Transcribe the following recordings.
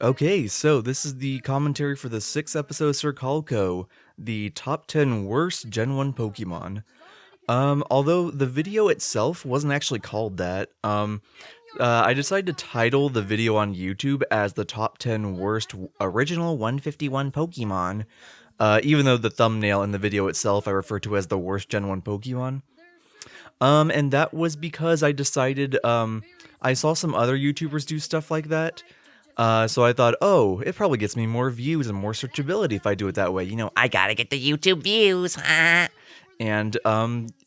Okay, so this is the commentary for the sixth episode of Sir Colco, the top 10 worst Gen 1 Pokemon. Although the video itself wasn't actually called that, I decided to title the video on YouTube as the top 10 worst original 151 Pokemon, even though the thumbnail in the video itself I refer to as the worst Gen 1 Pokemon. And that was because I decided, I saw some other YouTubers do stuff like that. So I thought, oh, it probably gets me more views and more searchability if I do it that way. I gotta get the YouTube views. And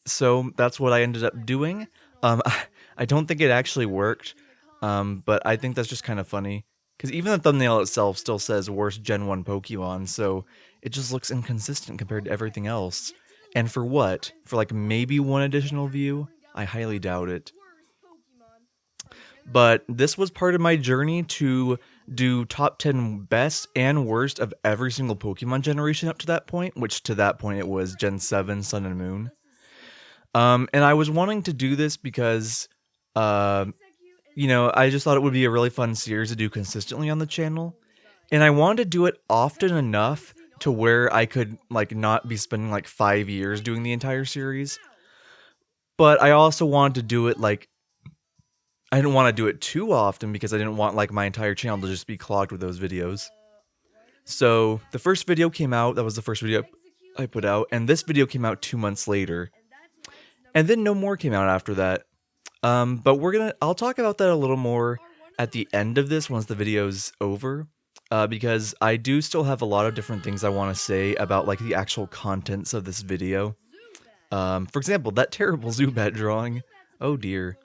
so that's what I ended up doing. I don't think it actually worked, but I think that's just kind of funny. Because even the thumbnail itself still says worst Gen 1 Pokemon, so it just looks inconsistent compared to everything else. And for what? For like maybe one additional view? I highly doubt it. But this was part of my journey to do top 10 best and worst of every single Pokemon generation up to that point, which to that point it was Gen 7 Sun and Moon. And I was wanting to do this because, I just thought it would be a really fun series to do consistently on the channel. And I wanted to do it often enough to where I could, not be spending, 5 years doing the entire series. But I also wanted to do it, I didn't want to do it too often because I didn't want, my entire channel to just be clogged with those videos. So, the first video came out, that was the first video I put out, and this video came out 2 months later. And then no more came out after that. But I'll talk about that a little more at the end of this once the video's over. Because I do still have a lot of different things I want to say about, the actual contents of this video. For example, that terrible Zubat drawing. Oh dear.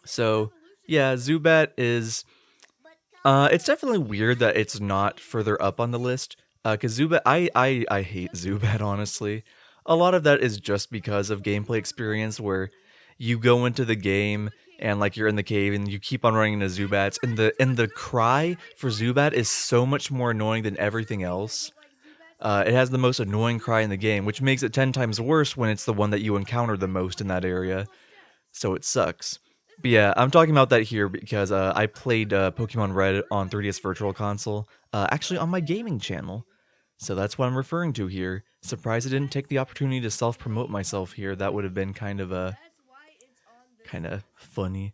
So, yeah, Zubat is... it's definitely weird that it's not further up on the list. Because Zubat... I hate Zubat, honestly. A lot of that is just because of gameplay experience where you go into the game and you're in the cave and you keep on running into Zubats, and the cry for Zubat is so much more annoying than everything else. It has the most annoying cry in the game, which makes it 10 times worse when it's the one that you encounter the most in that area. So it sucks. But yeah, I'm talking about that here because I played Pokemon Red on 3DS Virtual Console, actually on my gaming channel. So that's what I'm referring to here. Surprised I didn't take the opportunity to self-promote myself here. That would have been kind of funny.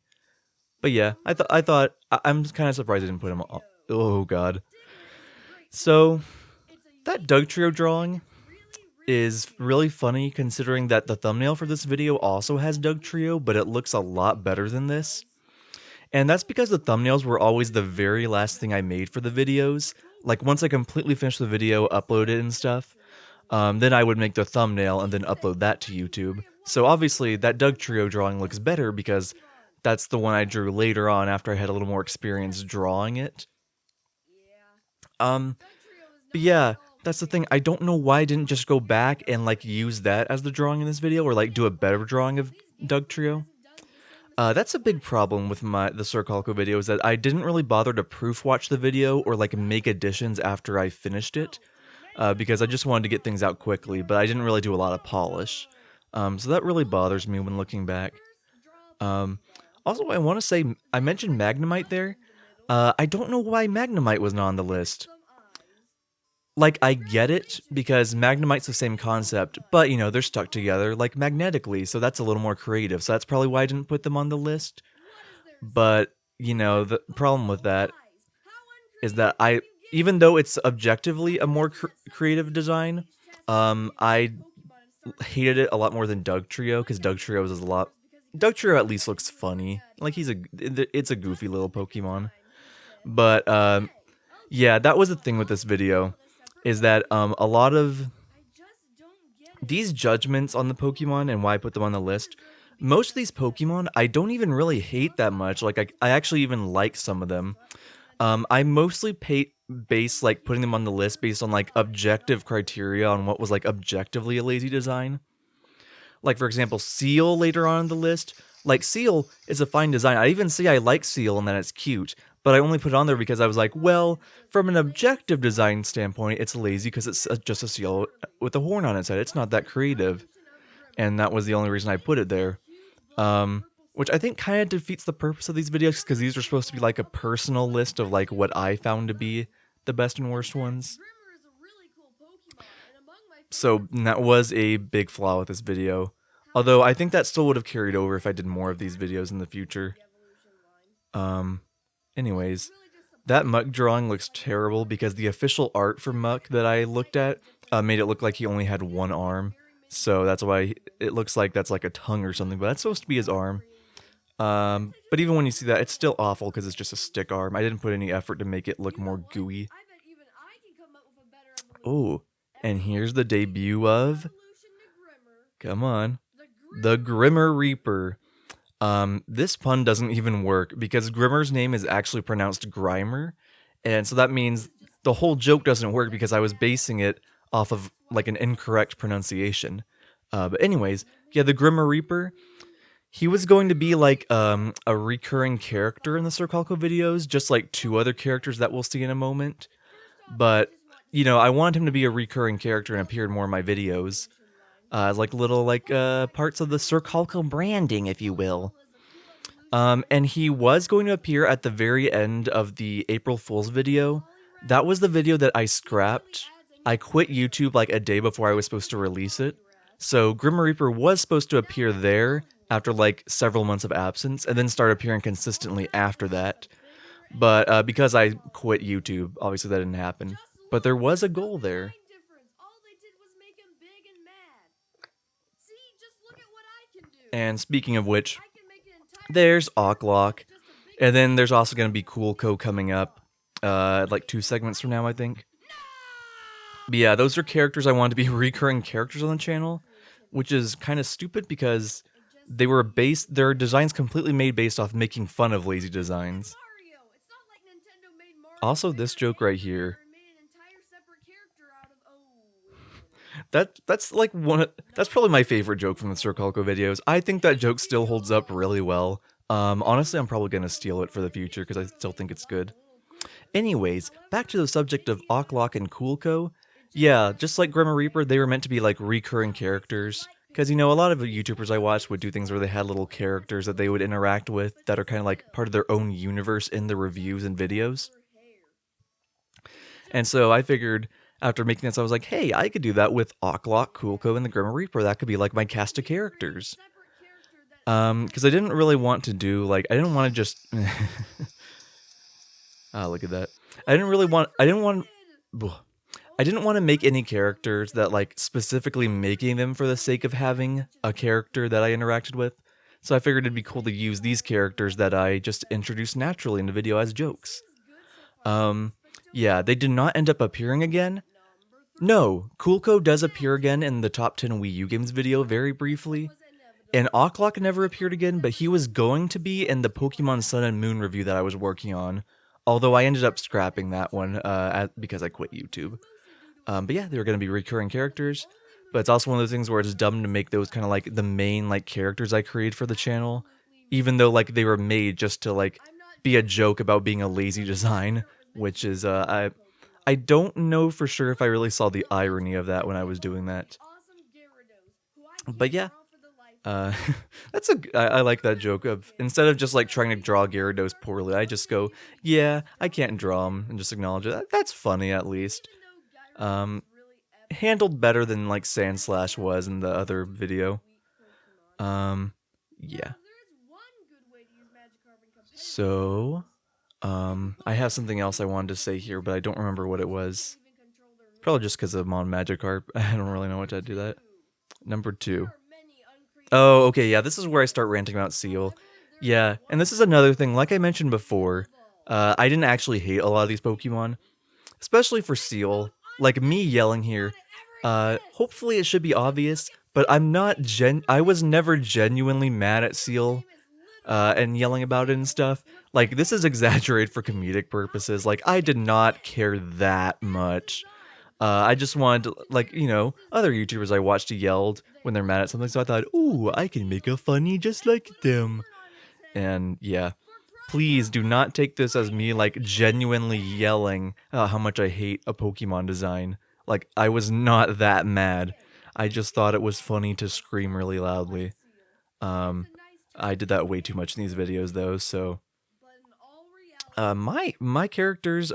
But yeah, I'm kind of surprised I didn't put him on. Oh god. So that Dugtrio drawing is really funny considering that the thumbnail for this video also has Dugtrio, but it looks a lot better than this. And that's because the thumbnails were always the very last thing I made for the videos. Once I completely finished the video, upload it and stuff, then I would make the thumbnail and then upload that to YouTube. So obviously that Dugtrio drawing looks better because that's the one I drew later on after I had a little more experience drawing it. But yeah, that's the thing. I don't know why I didn't just go back and use that as the drawing in this video, or do a better drawing of Dugtrio. That's a big problem with the Sir Colco video, is that I didn't really bother to proof watch the video or make additions after I finished it, because I just wanted to get things out quickly, but I didn't really do a lot of polish. So that really bothers me when looking back. Also, I want to say, I mentioned Magnemite there. I don't know why Magnemite was not on the list. I get it, because Magnemite's the same concept, but, they're stuck together, magnetically, so that's a little more creative, so that's probably why I didn't put them on the list. But, the problem with that is that even though it's objectively a more creative design, I hated it a lot more than Dugtrio, because Dugtrio is a lot... Dugtrio at least looks funny. It's a goofy little Pokemon. But, yeah, that was the thing with this video, is that a lot of these judgments on the Pokemon and why I put them on the list, most of these Pokemon I don't even really hate that much. I actually even like some of them. I mostly base putting them on the list based on objective criteria on what was objectively a lazy design. For example, Seal later on in the list. Seal is a fine design. I even say I like Seal and that it's cute. But I only put it on there because I was like, well, from an objective design standpoint, it's lazy because it's just a seal with a horn on its head. It's not that creative. And that was the only reason I put it there. which I think kind of defeats the purpose of these videos because these are supposed to be like a personal list of like what I found to be the best and worst ones. So that was a big flaw with this video. Although I think that still would have carried over if I did more of these videos in the future. Um, anyways, that Muck drawing looks terrible because the official art for Muck that I looked at made it look like he only had one arm. So that's why it looks like that's like a tongue or something, but that's supposed to be his arm. But even when you see that, it's still awful because it's just a stick arm. I didn't put any effort to make it look more gooey. Oh, and here's the debut of, come on, the Grimmer Reaper. This pun doesn't even work because Grimmer's name is actually pronounced Grimer, and so that means the whole joke doesn't work because I was basing it off of like an incorrect pronunciation. But anyways, yeah, the Grimmer Reaper, he was going to be like a recurring character in the Sir Colco videos, just like two other characters that we'll see in a moment. But you know, I wanted him to be a recurring character and appear in more of my videos. Like little parts of the Sir Colco branding, if you will. And he was going to appear at the very end of the April Fool's video. That was the video that I scrapped. I quit YouTube like a day before I was supposed to release it. So Grim Reaper was supposed to appear there after like several months of absence and then start appearing consistently after that. But because I quit YouTube, obviously that didn't happen. But there was a goal there. And speaking of which, there's Ocklock. And then there's also going to be Colco coming up, like 2 segments from now, I think. But yeah, those are characters I wanted to be recurring characters on the channel, which is kind of stupid because their designs completely made based off making fun of lazy designs. Also, this joke right here. That's like that's probably my favorite joke from the Sir Colco videos. I think that joke still holds up really well. Honestly, I'm probably gonna steal it for the future because I still think it's good. Anyways, back to the subject of Ocklock and Colco. Yeah, just like Grimmer Reaper, they were meant to be like recurring characters. Because, you know, a lot of the YouTubers I watched would do things where they had little characters that they would interact with that are kind of like part of their own universe in the reviews and videos. And so I figured, after making this, I was like, hey, I could do that with Ocklock, Colco, and the Grimmer Reaper. That could be like my cast of characters. Because I didn't really want to do, like, I didn't want to just... look at that. I didn't want to make any characters that, like, specifically making them for the sake of having a character that I interacted with. So I figured it'd be cool to use these characters that I just introduced naturally in the video as jokes. Yeah, they did not end up appearing again. No, Colco does appear again in the top 10 Wii U games video very briefly. And Ocklock never appeared again, but he was going to be in the Pokemon Sun and Moon review that I was working on. Although I ended up scrapping that one because I quit YouTube. But yeah, they were going to be recurring characters. But it's also one of those things where it's dumb to make those kind of like the main like characters I created for the channel. Even though like they were made just to like be a joke about being a lazy design. Which is, I don't know for sure if I really saw the irony of that when I was doing that. But yeah. I like that joke of, instead of just like trying to draw Gyarados poorly, I just go, yeah, I can't draw him, and just acknowledge it. That's funny, at least. Handled better than like Sandslash was in the other video. Yeah. So, I have something else I wanted to say here, but I don't remember what it was. Probably just because I'm on Magikarp. I don't really know what to do that. Number 2. Oh, okay, yeah, this is where I start ranting about Seal. Yeah, and this is another thing, like I mentioned before, I didn't actually hate a lot of these Pokemon, especially for Seal. Like, me yelling here, hopefully it should be obvious, but I was never genuinely mad at Seal, and yelling about it and stuff. Like, this is exaggerated for comedic purposes, like, I did not care that much. I just wanted to, like, you know, other YouTubers I watched yelled when they're mad at something, so I thought, ooh, I can make a funny just like them. And yeah, please do not take this as me, like, genuinely yelling how much I hate a Pokemon design. Like, I was not that mad. I just thought it was funny to scream really loudly. I did that way too much in these videos though, so my character's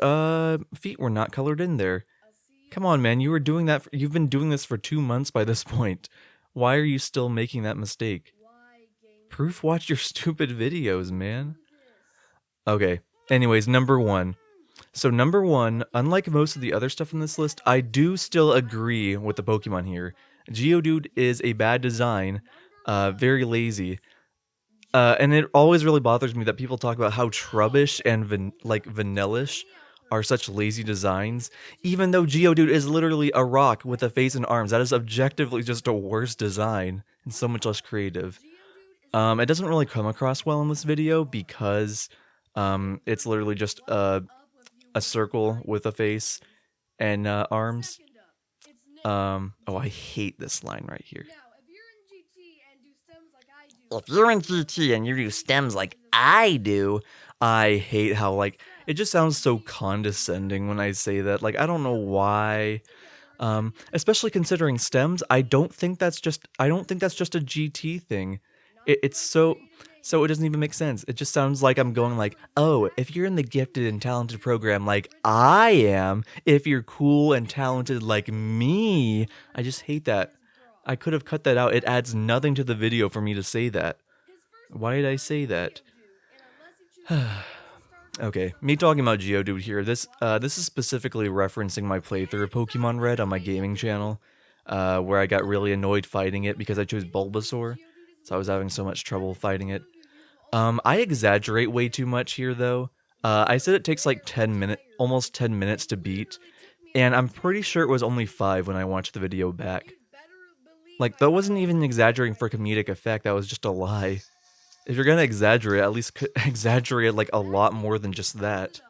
feet were not colored in there. Come on, man, you were doing that you've been doing this for 2 months by this point. Why are you still making that mistake? Proof watch your stupid videos, man. Okay. Anyways, number 1. So number 1, unlike most of the other stuff in this list, I do still agree with the Pokemon here. Geodude is a bad design, very lazy. And it always really bothers me that people talk about how Trubbish and Vanillish are such lazy designs, even though Geodude is literally a rock with a face and arms. That is objectively just a worse design and so much less creative. It doesn't really come across well in this video because it's literally just a circle with a face and arms. Oh, I hate this line right here. If you're in GT and you do stems like I do, I hate how, like, it just sounds so condescending when I say that. Like, I don't know why. Especially considering stems, I don't think that's just a GT thing. It's so it doesn't even make sense. It just sounds like I'm going like, oh, if you're in the gifted and talented program like I am, if you're cool and talented like me, I just hate that. I could have cut that out. It adds nothing to the video for me to say that. Why did I say that? Okay, me talking about Geodude here. This is specifically referencing my playthrough of Pokemon Red on my gaming channel, where I got really annoyed fighting it because I chose Bulbasaur, so I was having so much trouble fighting it. I exaggerate way too much here, though. I said it takes like almost 10 minutes to beat, and I'm pretty sure it was only 5 when I watched the video back. Like, that wasn't even exaggerating for comedic effect, that was just a lie. If you're gonna exaggerate, at least exaggerate like a lot more than just that.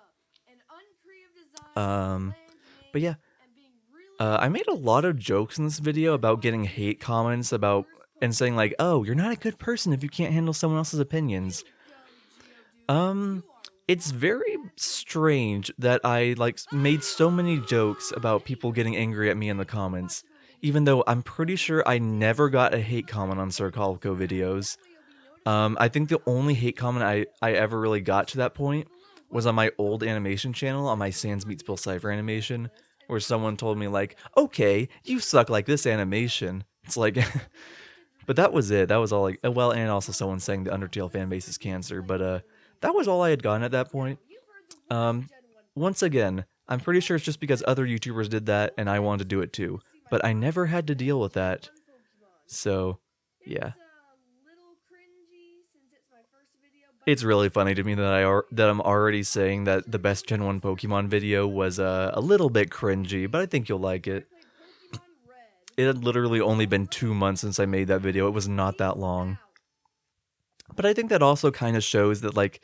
But yeah, I made a lot of jokes in this video about getting hate comments and saying like, oh, you're not a good person if you can't handle someone else's opinions. It's very strange that I made so many jokes about people getting angry at me in the comments, even though I'm pretty sure I never got a hate comment on Sir Colco videos. I think the only hate comment I ever really got to that point was on my old animation channel, on my Sans Meets Bill Cipher animation, where someone told me like, okay, you suck like this animation. It's like, but that was it. That was all. Like, well, and also someone saying the Undertale fanbase is cancer, but that was all I had gotten at that point. Once again, I'm pretty sure it's just because other YouTubers did that and I wanted to do it too, but I never had to deal with that. So, yeah. It's really funny to me that I'm already saying that the best Gen 1 Pokemon video was a little bit cringy, but I think you'll like it. It had literally only been 2 months since I made that video. It was not that long. But I think that also kind of shows that, like,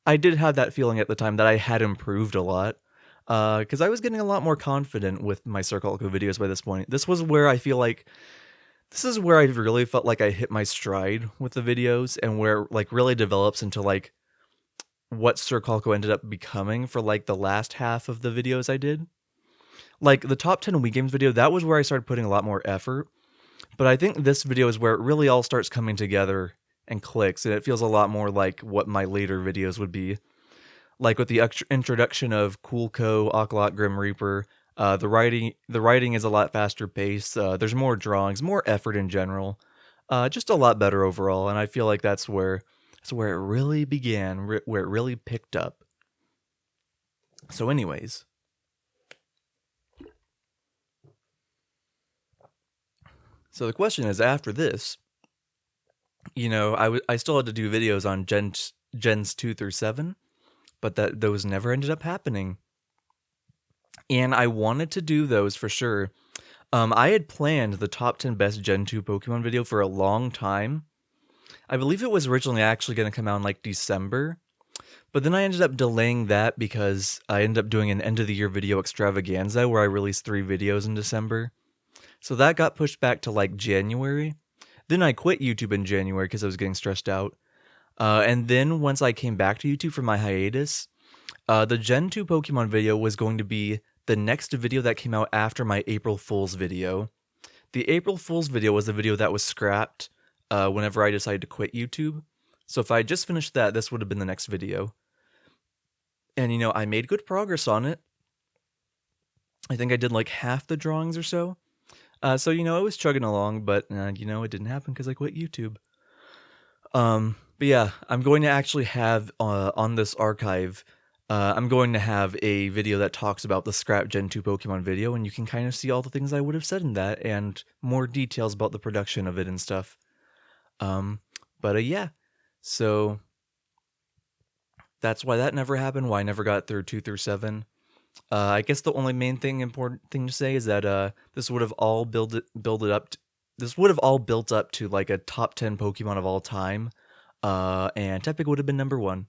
I did have that feeling at the time that I had improved a lot. Because I was getting a lot more confident with my Sir Colco videos by this point. This is where I really felt like I hit my stride with the videos, and where it, like, really develops into, like, what Sir Colco ended up becoming for, like, the last half of the videos I did. Like, the top 10 Wii Games video, that was where I started putting a lot more effort. But I think this video is where it really all starts coming together and clicks, and it feels a lot more like what my later videos would be. Like with the introduction of Colco, Aqualot, Grim Reaper, the writing is a lot faster paced. There's more drawings, more effort in general. Just a lot better overall, and I feel like that's where it really began, where it really picked up. So anyways. So the question is, after this, you know, I still had to do videos on Gens 2 through 7, but those never ended up happening. And I wanted to do those for sure. I had planned the top 10 best Gen 2 Pokemon video for a long time. I believe it was originally actually going to come out in like December, but then I ended up delaying that because I ended up doing an end of the year video extravaganza where I released 3 videos in December. So that got pushed back to like January. Then I quit YouTube in January because I was getting stressed out. And then once I came back to YouTube from my hiatus, the Gen 2 Pokemon video was going to be the next video that came out after my April Fool's video. The April Fool's video was the video that was scrapped whenever I decided to quit YouTube. So if I had just finished that, this would have been the next video. And, you know, I made good progress on it. I think I did like half the drawings or so. So, you know, it was chugging along, but, you know, it didn't happen because I quit YouTube. But yeah, I'm going to actually have, on this archive, I'm going to have a video that talks about the Scrap Gen 2 Pokemon video, and you can kind of see all the things I would have said in that, and more details about the production of it and stuff. But yeah, so that's why that never happened, why I never got through 2 through 7. I guess the only main thing, important thing to say is that this would have all this would have all built up to like a top 10 Pokemon of all time, and Tepig would have been number 1.